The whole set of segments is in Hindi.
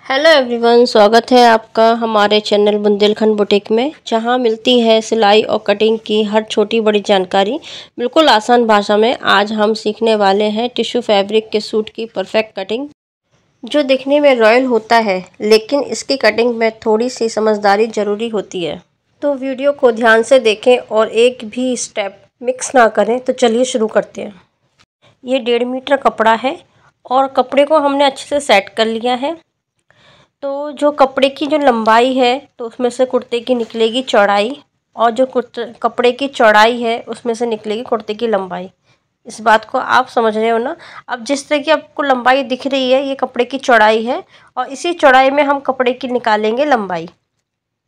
हेलो एवरीवन, स्वागत है आपका हमारे चैनल बुंदेलखंड बुटीक में, जहां मिलती है सिलाई और कटिंग की हर छोटी बड़ी जानकारी बिल्कुल आसान भाषा में। आज हम सीखने वाले हैं टिश्यू फैब्रिक के सूट की परफेक्ट कटिंग, जो दिखने में रॉयल होता है लेकिन इसकी कटिंग में थोड़ी सी समझदारी ज़रूरी होती है। तो वीडियो को ध्यान से देखें और एक भी स्टेप मिक्स ना करें। तो चलिए शुरू करते हैं। ये 1.5 मीटर कपड़ा है और कपड़े को हमने अच्छे से सेट कर लिया है। तो जो कपड़े की जो लंबाई है तो उसमें से कुर्ते की निकलेगी चौड़ाई, और जो कपड़े की चौड़ाई है उसमें से निकलेगी कुर्ते की लंबाई। इस बात को आप समझ रहे हो ना। अब जिस तरह की आपको लंबाई दिख रही है ये कपड़े की चौड़ाई है, और इसी चौड़ाई में हम कपड़े की निकालेंगे लंबाई।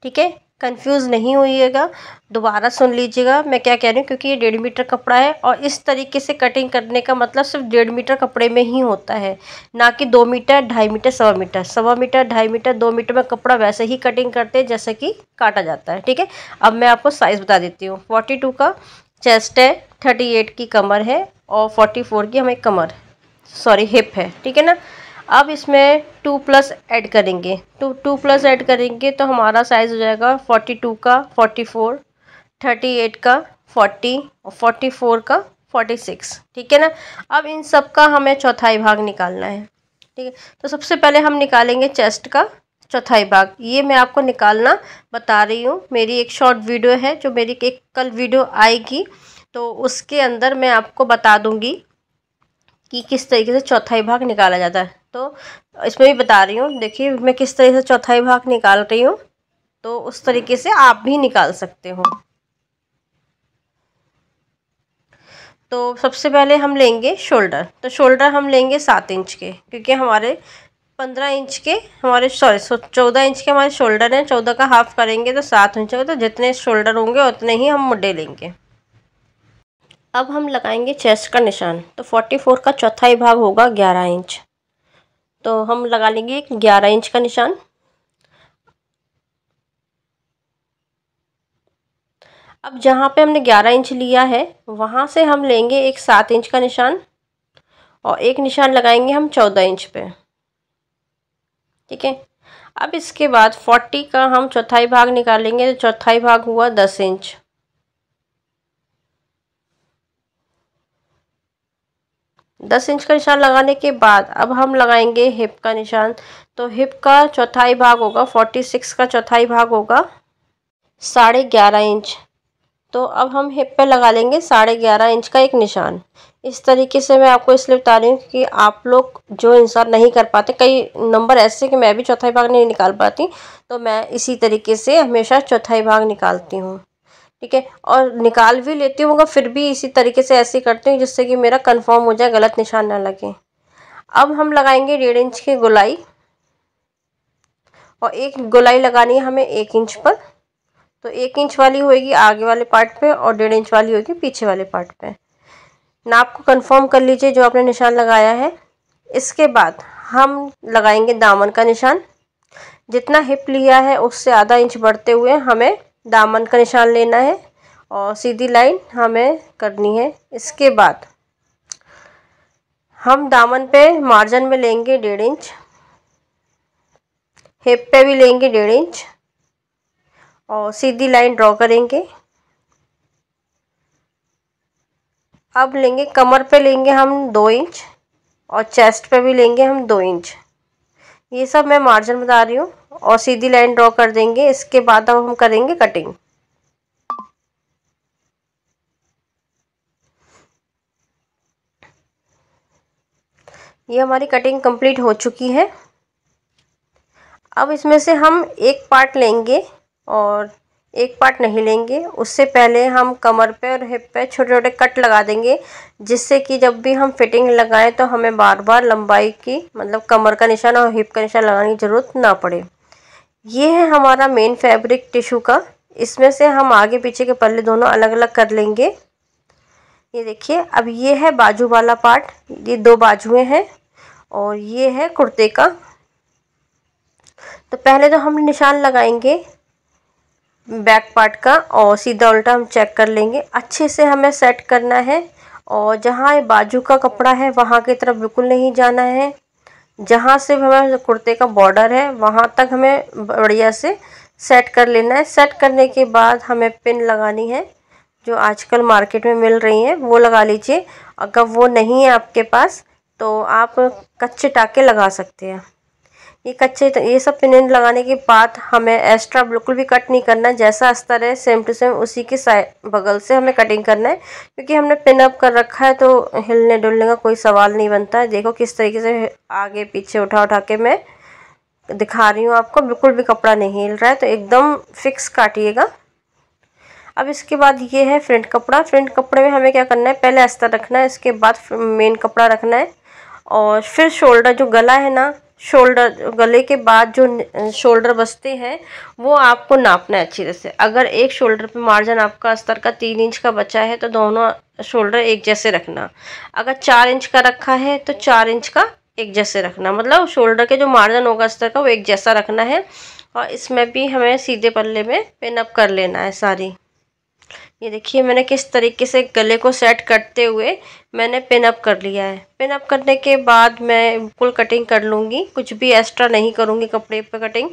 ठीक है, कंफ्यूज नहीं होइएगा, दोबारा सुन लीजिएगा मैं क्या कह रही हूँ, क्योंकि ये 1.5 मीटर कपड़ा है और इस तरीके से कटिंग करने का मतलब सिर्फ 1.5 मीटर कपड़े में ही होता है, ना कि 2 metre, 2.5 metre, 1.25 metre, 2.5 metre, 2 metre में कपड़ा वैसे ही कटिंग करते हैं जैसे कि काटा जाता है। ठीक है, अब मैं आपको साइज़ बता देती हूँ। 42 का चेस्ट है, 38 की कमर है और 44 की हमें हिप है। ठीक है ना। अब इसमें 2+ ऐड करेंगे, 2+ ऐड करेंगे तो हमारा साइज़ हो जाएगा 42 का 44, 38 का 40 और 44 का 46। ठीक है ना। अब इन सब का हमें चौथाई भाग निकालना है। ठीक है, तो सबसे पहले हम निकालेंगे चेस्ट का चौथाई भाग। ये मैं आपको निकालना बता रही हूँ, मेरी एक शॉर्ट वीडियो है जो मेरी एक कल वीडियो आएगी, तो उसके अंदर मैं आपको बता दूँगी कि किस तरीके से चौथाई भाग निकाला जाता है। तो इसमें भी बता रही हूँ, देखिए मैं किस तरीके से चौथाई भाग निकाल रही हूँ, तो उस तरीके से आप भी निकाल सकते हो। तो सबसे पहले हम लेंगे शोल्डर। तो शोल्डर हम लेंगे 7 इंच के, क्योंकि हमारे 14 इंच के 14 इंच के हमारे शोल्डर हैं। 14 का हाफ करेंगे तो 7 इंच होगा, तो जितने शोल्डर होंगे उतने ही हम मुड्डे लेंगे। अब हम लगाएंगे चेस्ट का निशान। तो 44 का चौथाई भाग होगा 11 इंच, तो हम लगा लेंगे 11 इंच का निशान। अब जहाँ पे हमने 11 इंच लिया है वहाँ से हम लेंगे एक 7 इंच का निशान, और एक निशान लगाएंगे हम 14 इंच पे। ठीक है, अब इसके बाद 40 का हम चौथाई भाग निकालेंगे, तो चौथाई भाग हुआ 10 इंच। दस इंच का निशान लगाने के बाद अब हम लगाएंगे हिप का निशान। तो हिप का चौथाई भाग होगा 46 का चौथाई भाग होगा 11.5 इंच। तो अब हम हिप पे लगा लेंगे 11.5 इंच का एक निशान। इस तरीके से मैं आपको इसलिए बता रही हूँ कि आप लोग जो इंसान नहीं कर पाते, कई नंबर ऐसे कि मैं भी चौथाई भाग नहीं निकाल पाती, तो मैं इसी तरीके से हमेशा चौथाई भाग निकालती हूँ। ठीक है, और निकाल भी लेती हूँ मगर फिर भी इसी तरीके से ऐसे करती हूँ जिससे कि मेरा कंफर्म हो जाए, गलत निशान ना लगे। अब हम लगाएंगे 1.5 इंच की गोलाई, और एक गोलाई लगानी है हमें 1 इंच पर। तो 1 इंच वाली होएगी आगे वाले पार्ट पे और 1.5 इंच वाली होगी पीछे वाले पार्ट पे। नाप को कंफर्म कर लीजिए जो आपने निशान लगाया है। इसके बाद हम लगाएंगे दामन का निशान। जितना हिप लिया है उससे आधा इंच बढ़ते हुए हमें दामन का निशान लेना है, और सीधी लाइन हमें करनी है। इसके बाद हम दामन पे मार्जिन में लेंगे 1.5 इंच, हिप पे भी लेंगे 1.5 इंच, और सीधी लाइन ड्रॉ करेंगे। अब लेंगे कमर पे लेंगे हम 2 इंच, और चेस्ट पे भी लेंगे हम 2 इंच। ये सब मैं मार्जिन बता रही हूँ, और सीधी लाइन ड्रॉ कर देंगे। इसके बाद अब हम करेंगे कटिंग। ये हमारी कटिंग कंप्लीट हो चुकी है। अब इसमें से हम एक पार्ट लेंगे और एक पार्ट नहीं लेंगे। उससे पहले हम कमर पे और हिप पे छोटे छोटे कट लगा देंगे, जिससे कि जब भी हम फिटिंग लगाएं तो हमें बार बार लंबाई की मतलब कमर का निशान और हिप का निशान लगाने की ज़रूरत ना पड़े। ये है हमारा मेन फैब्रिक टिश्यू का। इसमें से हम आगे पीछे के पल्ले दोनों अलग अलग कर लेंगे। ये देखिए, अब ये है बाजू वाला पार्ट, ये 2 बाजुएं हैं, और ये है कुर्ते का। तो पहले तो हम निशान लगाएंगे बैक पार्ट का, और सीधा उल्टा हम चेक कर लेंगे। अच्छे से हमें सेट करना है, और जहाँ बाजू का कपड़ा है वहाँ की तरफ बिल्कुल नहीं जाना है। जहाँ से हमारे कुर्ते का बॉर्डर है वहाँ तक हमें बढ़िया से सेट कर लेना है। सेट करने के बाद हमें पिन लगानी है, जो आजकल मार्केट में मिल रही हैं वो लगा लीजिए। अगर वो नहीं है आपके पास तो आप कच्चे टाके लगा सकते हैं। ये सब पिन लगाने के बाद हमें एक्स्ट्रा बिल्कुल भी कट नहीं करना है। जैसा अस्तर है सेम टू सेम उसी के बगल से हमें कटिंग करना है, क्योंकि हमने पिन अप कर रखा है तो हिलने डुलने का कोई सवाल नहीं बनता है। देखो किस तरीके से आगे पीछे उठा उठा के मैं दिखा रही हूँ आपको, बिल्कुल भी कपड़ा नहीं हिल रहा है, तो एकदम फिक्स काटिएगा। अब इसके बाद ये है फ्रंट कपड़ा। फ्रंट कपड़े में हमें क्या करना है, पहले अस्तर रखना है, इसके बाद मेन कपड़ा रखना है और फिर शोल्डर जो गला है ना, शोल्डर गले के बाद जो शोल्डर बचते हैं वो आपको नापना है अच्छी तरह से। अगर एक शोल्डर पे मार्जिन आपका अस्तर का 3 इंच का बचा है तो दोनों शोल्डर एक जैसे रखना। अगर 4 इंच का रखा है तो 4 इंच का एक जैसे रखना, मतलब शोल्डर के जो मार्जिन होगा अस्तर का वो एक जैसा रखना है। और इसमें भी हमें सीधे पल्ले में पिन अप कर लेना है सारी। ये देखिए मैंने किस तरीके से गले को सेट करते हुए मैंने पिन अप कर लिया है। पिन अप करने के बाद मैं बिल्कुल कटिंग कर लूँगी, कुछ भी एक्स्ट्रा नहीं करूँगी कपड़े पे कटिंग।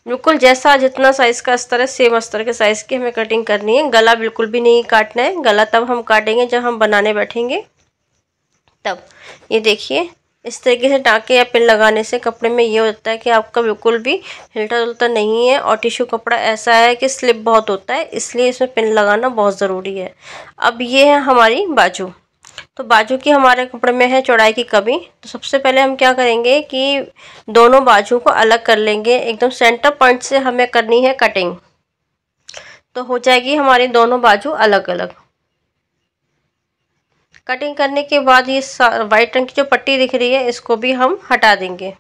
बिल्कुल जैसा जितना साइज़ का अस्तर है सेम अस्तर के साइज़ की हमें कटिंग करनी है। गला बिल्कुल भी नहीं काटना है, गला तब हम काटेंगे जब हम बनाने बैठेंगे तब। ये देखिए इस तरीके से टाँके या पिन लगाने से कपड़े में ये होता है कि आपका बिल्कुल भी हिलता डुलता नहीं है। और टिश्यू कपड़ा ऐसा है कि स्लिप बहुत होता है, इसलिए इसमें पिन लगाना बहुत ज़रूरी है। अब ये है हमारी बाजू। तो बाजू की हमारे कपड़े में है चौड़ाई की कमी, तो सबसे पहले हम क्या करेंगे कि दोनों बाजू को अलग कर लेंगे। एकदम सेंटर पॉइंट से हमें करनी है कटिंग, तो हो जाएगी हमारी दोनों बाजू अलग अलग। कटिंग करने के बाद ये वाइट रंग की जो पट्टी दिख रही है इसको भी हम हटा देंगे।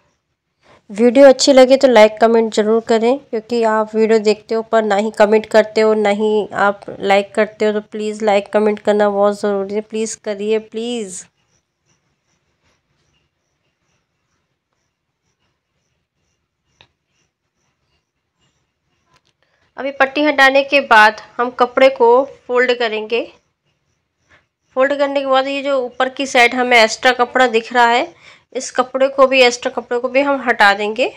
वीडियो अच्छी लगे तो लाइक कमेंट ज़रूर करें, क्योंकि आप वीडियो देखते हो पर ना ही कमेंट करते हो ना ही आप लाइक करते हो, तो प्लीज़ लाइक कमेंट करना बहुत ज़रूरी है। प्लीज़ करिए प्लीज़। अभी पट्टी हटाने के बाद हम कपड़े को फोल्ड करेंगे। फोल्ड करने के बाद ये जो ऊपर की साइड हमें एक्स्ट्रा कपड़ा दिख रहा है, इस कपड़े को भी एक्स्ट्रा कपड़े को भी हम हटा देंगे।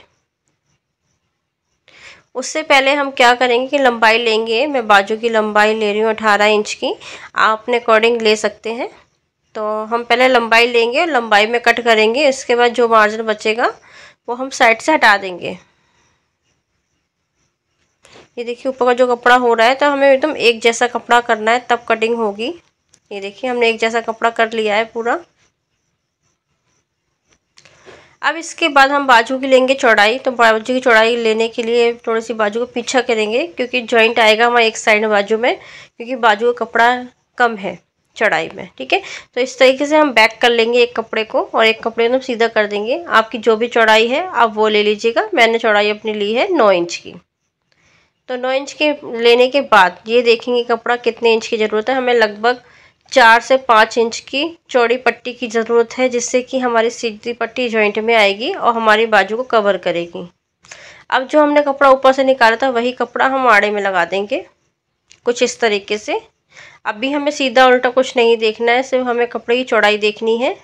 उससे पहले हम क्या करेंगे कि लंबाई लेंगे। मैं बाजू की लंबाई ले रही हूँ 18 इंच की, आप अपने अकॉर्डिंग ले सकते हैं। तो हम पहले लंबाई लेंगे और लंबाई में कट करेंगे। इसके बाद जो मार्जिन बचेगा वो हम साइड से हटा देंगे। ये देखिए ऊपर का जो कपड़ा हो रहा है, तो हमें एकदम एक जैसा कपड़ा करना है तब कटिंग होगी। ये देखिए हमने एक जैसा कपड़ा कर लिया है पूरा। अब इसके बाद हम बाजू की लेंगे चौड़ाई। तो बाजू की चौड़ाई लेने के लिए थोड़ी सी बाजू को पीछा करेंगे, क्योंकि जॉइंट आएगा वहाँ एक साइड बाजू में, क्योंकि बाजू का कपड़ा कम है चौड़ाई में। ठीक है, तो इस तरीके से हम बैक कर लेंगे एक कपड़े को और एक कपड़े को हम सीधा कर देंगे। आपकी जो भी चौड़ाई है आप वो ले लीजिएगा। मैंने चौड़ाई अपनी ली है 9 इंच की। तो 9 इंच के लेने के बाद ये देखेंगे कपड़ा कितने इंच की ज़रूरत है। हमें लगभग 4 से 5 इंच की चौड़ी पट्टी की ज़रूरत है, जिससे कि हमारी सीधी पट्टी जॉइंट में आएगी और हमारी बाजू को कवर करेगी। अब जो हमने कपड़ा ऊपर से निकाला था वही कपड़ा हम आड़े में लगा देंगे कुछ इस तरीके से। अभी हमें सीधा उल्टा कुछ नहीं देखना है, सिर्फ हमें कपड़े की चौड़ाई देखनी है,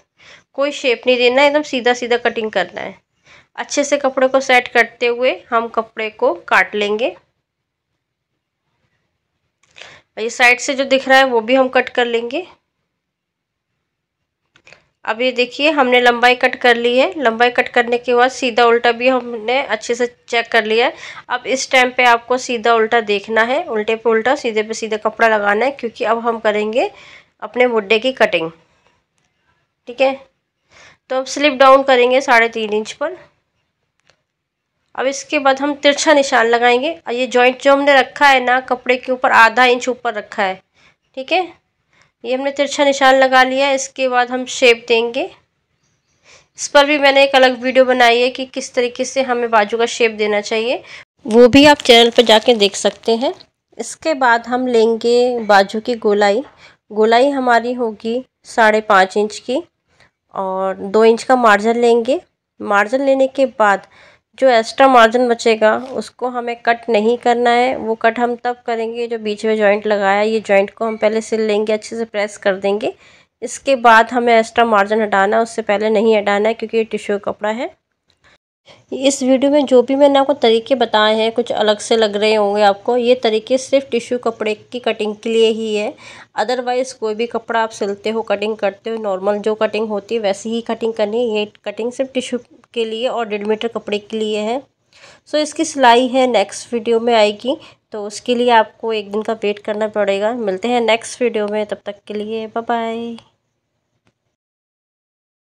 कोई शेप नहीं देना है, एकदम सीधा सीधा कटिंग करना है। अच्छे से कपड़े को सेट करते हुए हम कपड़े को काट लेंगे। ये साइड से जो दिख रहा है वो भी हम कट कर लेंगे। अब ये देखिए हमने लंबाई कट कर ली है। लंबाई कट करने के बाद सीधा उल्टा भी हमने अच्छे से चेक कर लिया है। अब इस टाइम पे आपको सीधा उल्टा देखना है, उल्टे पे उल्टा सीधे पे सीधा कपड़ा लगाना है, क्योंकि अब हम करेंगे अपने बुड्ढे की कटिंग। ठीक है, तो अब स्लिप डाउन करेंगे 3.5 इंच पर। अब इसके बाद हम तिरछा निशान लगाएंगे। और ये जॉइंट जो हमने रखा है ना कपड़े के ऊपर आधा इंच ऊपर रखा है। ठीक है, ये हमने तिरछा निशान लगा लिया। इसके बाद हम शेप देंगे। इस पर भी मैंने एक अलग वीडियो बनाई है कि किस तरीके से हमें बाजू का शेप देना चाहिए, वो भी आप चैनल पर जाके देख सकते हैं। इसके बाद हम लेंगे बाजू की गोलाई। गोलाई हमारी होगी 5.5 इंच की और 2 इंच का मार्जिन लेंगे। मार्जिन लेने के बाद जो एक्स्ट्रा मार्जिन बचेगा उसको हमें कट नहीं करना है। वो कट हम तब करेंगे जो बीच में जॉइंट लगाया, ये जॉइंट को हम पहले सिल लेंगे, अच्छे से प्रेस कर देंगे। इसके बाद हमें एक्स्ट्रा मार्जिन हटाना है, उससे पहले नहीं हटाना है क्योंकि ये टिश्यू कपड़ा है। इस वीडियो में जो भी मैंने आपको तरीके बताए हैं कुछ अलग से लग रहे होंगे आपको, ये तरीके सिर्फ टिश्यू कपड़े की कटिंग के लिए ही है। अदरवाइज़ कोई भी कपड़ा आप सिलते हो, कटिंग करते हो, नॉर्मल जो कटिंग होती है वैसी ही कटिंग करनी है। ये कटिंग सिर्फ टिश्यू के लिए और 1.5 मीटर कपड़े के लिए है। सो इसकी सिलाई है नेक्स्ट वीडियो में आएगी, तो उसके लिए आपको एक दिन का वेट करना पड़ेगा। मिलते हैं नेक्स्ट वीडियो में, तब तक के लिए बाय बाय।